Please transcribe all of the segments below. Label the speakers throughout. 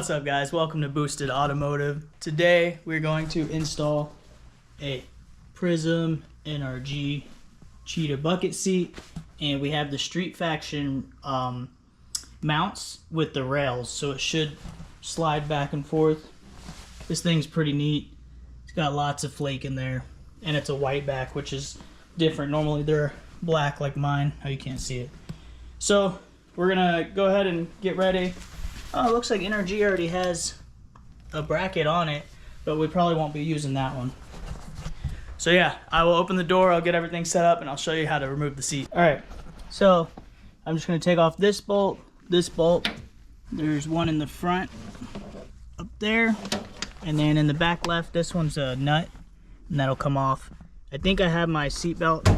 Speaker 1: What's up, guys? Welcome to Boosted Automotive. Today we're going to install a Prism NRG Cheetah bucket seat, and we have the Street Faction mounts with the rails, so it should slide back and forth. This thing's pretty neat. It's got lots of flake in there, and it's a white back, which is different. Normally they're black like mine. Oh, you can't see it. So we're gonna go ahead and get ready. Oh, it looks like NRG already has a bracket on it, but we probably won't be using that one. So yeah, I will open the door, I'll get everything set up, and I'll show you how to remove the seat. All right, so I'm just gonna take off this bolt. There's one in the front up there, and then in the back left, this one's a nut, and that'll come off. I think I have my seat belt.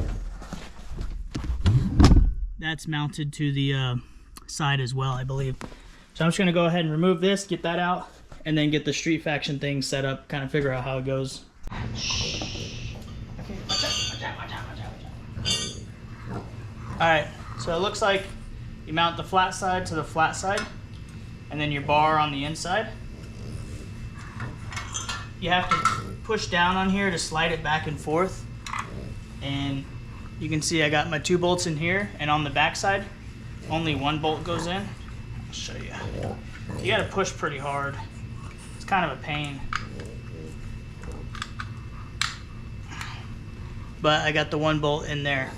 Speaker 1: That's mounted to the side as well, I believe. So I'm just gonna go ahead and remove this, get that out, and then get the Street Faction thing set up, kind of figure out how it goes. Okay, watch out. Alright, so it looks like you mount the flat side to the flat side, and then your bar on the inside. You have to push down on here to slide it back and forth. And you can see I got my 2 bolts in here, and on the back side, only 1 bolt goes in. Show you. You gotta push pretty hard. It's kind of a pain. But I got the 1 bolt in there.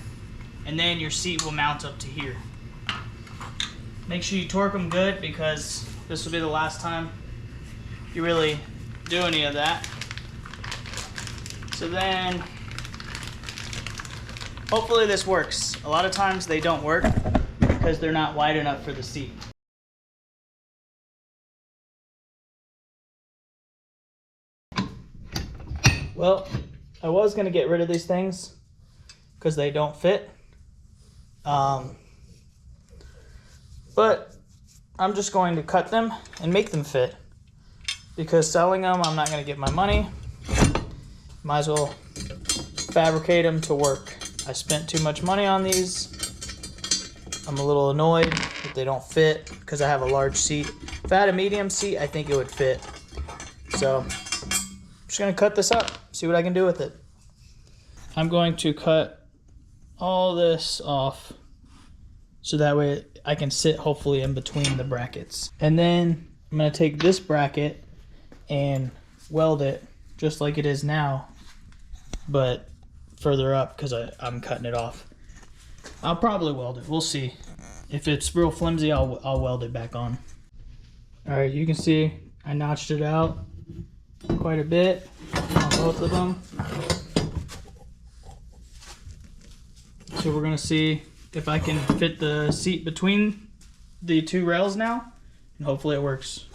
Speaker 1: And then your seat will mount up to here. Make sure you torque them good, because this will be the last time you really do any of that. So then, hopefully this works. A lot of times they don't work because they're not wide enough for the seat. Well, I was going to get rid of these things because they don't fit. But I'm just going to cut them and make them fit, because selling them, I'm not going to get my money. Might as well fabricate them to work. I spent too much money on these. I'm a little annoyed that they don't fit because I have a large seat. If I had a medium seat, I think it would fit. So I'm just going to cut this up, see what I can do with it. I'm going to cut all this off so that way I can sit hopefully in between the brackets. And then I'm going to take this bracket and weld it just like it is now, but further up because I'm cutting it off. I'll probably weld it. We'll see. If it's real flimsy, I'll weld it back on. All right, you can see I notched it out quite a bit on both of them. So we're gonna see if I can fit the seat between the 2 rails now, and hopefully it works.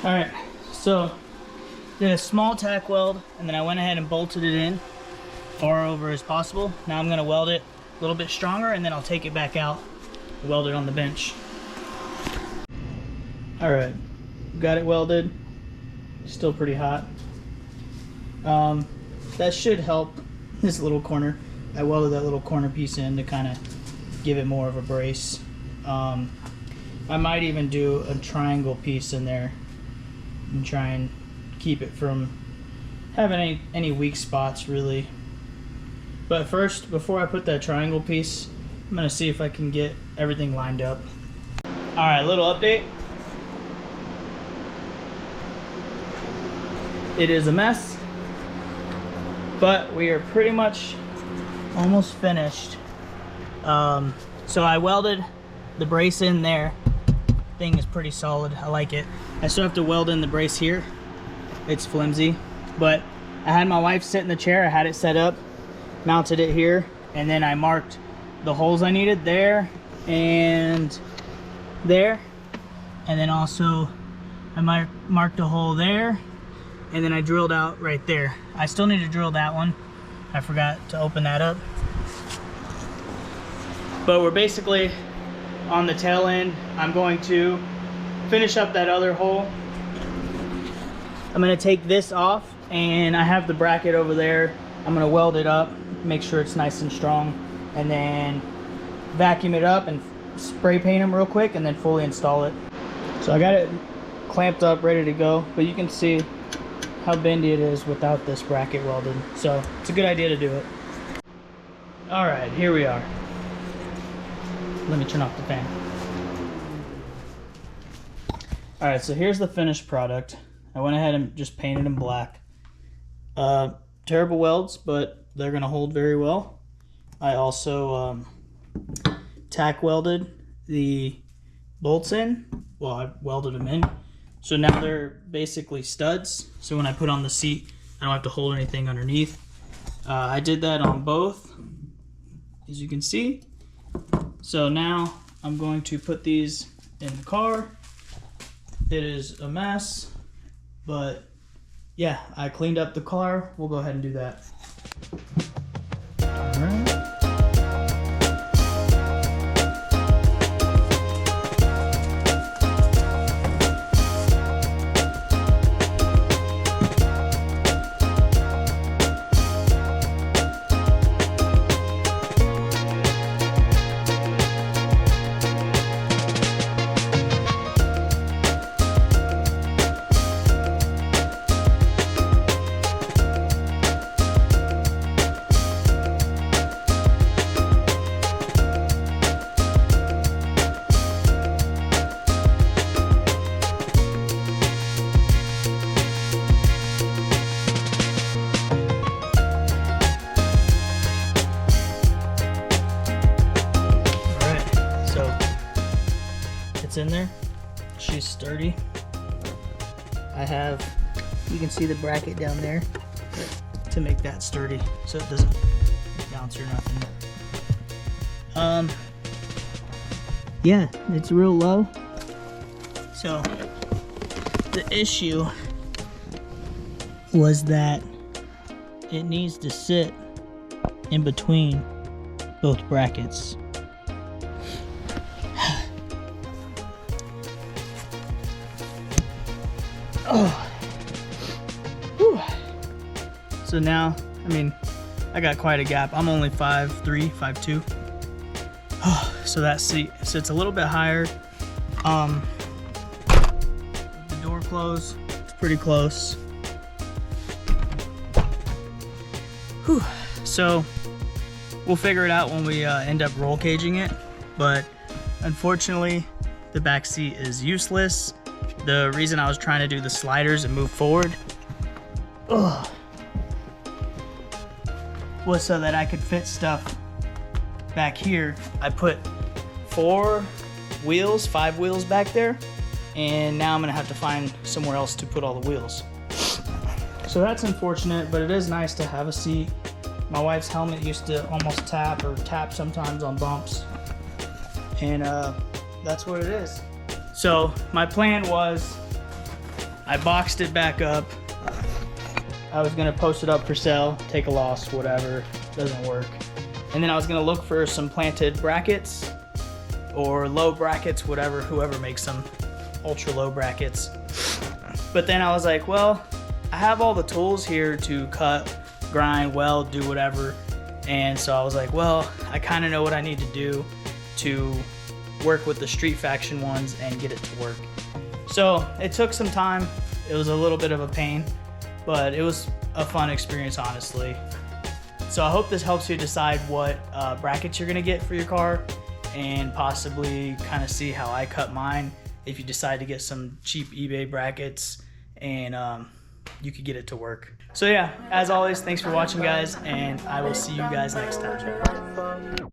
Speaker 1: All right, so did a small tack weld, and then I went ahead and bolted it in far over as possible. Now I'm gonna weld it a little bit stronger, and then I'll take it back out, weld it on the bench. All right, got it welded. Still pretty hot. That should help this little corner. I welded that little corner piece in to kind of give it more of a brace. I might even do a triangle piece in there and try and keep it from having any weak spots really. But first, before I put that triangle piece, I'm gonna see if I can get everything lined up. All right, little update. It is a mess, but we are pretty much almost finished. So I welded the brace in there. Thing is pretty solid, I like it. I still have to weld in the brace here. It's flimsy, but I had my wife sit in the chair, I had it set up, mounted it here, and then I marked the holes I needed there and there, and then also I marked a hole there, and then I drilled out right there. I still need to drill that one. I forgot to open that up. But we're basically on the tail end. I'm going to finish up that other hole. I'm gonna take this off, and I have the bracket over there. I'm gonna weld it up, make sure it's nice and strong, and then vacuum it up and spray paint them real quick, and then fully install it. So I got it clamped up, ready to go, but you can see how bendy it is without this bracket welded. So it's a good idea to do it. All right, here we are. Let me turn off the fan. All right, so here's the finished product. I went ahead and just painted them black. Terrible welds, but they're gonna hold very well. I also tack welded the bolts in. Well, I welded them in. So now they're basically studs. So when I put on the seat, I don't have to hold anything underneath. I did that on both, as you can see. So now I'm going to put these in the car. It is a mess, but yeah, I cleaned up the car. We'll go ahead and do that. All right. In there, she's sturdy. I have, you can see the bracket down there to make that sturdy so it doesn't bounce or nothing. Yeah, it's real low. So the issue was that it needs to sit in between both brackets. Oh. Whew. So now, I mean, I got quite a gap. I'm only 5'3", 5'2". Oh, so that seat sits a little bit higher. The door close, it's pretty close. Whew. So we'll figure it out when we end up roll caging it. But unfortunately, the back seat is useless. The reason I was trying to do the sliders and move forward was so that I could fit stuff back here. I put 5 wheels back there, and now I'm gonna have to find somewhere else to put all the wheels. So that's unfortunate, but it is nice to have a seat. My wife's helmet used to almost tap sometimes on bumps, and that's what it is. So my plan was, I boxed it back up. I was gonna post it up for sale, take a loss, whatever, doesn't work. And then I was gonna look for some planted brackets or low brackets, whatever, whoever makes them, ultra low brackets. But then I was like, well, I have all the tools here to cut, grind, weld, do whatever. And so I was like, well, I kind of know what I need to do to work with the Street Faction ones and get it to work. So it took some time. It was a little bit of a pain, but it was a fun experience, honestly. So I hope this helps you decide what brackets you're gonna get for your car, and possibly kind of see how I cut mine if you decide to get some cheap eBay brackets, and you could get it to work. So yeah, as always, thanks for watching, guys, and I will see you guys next time.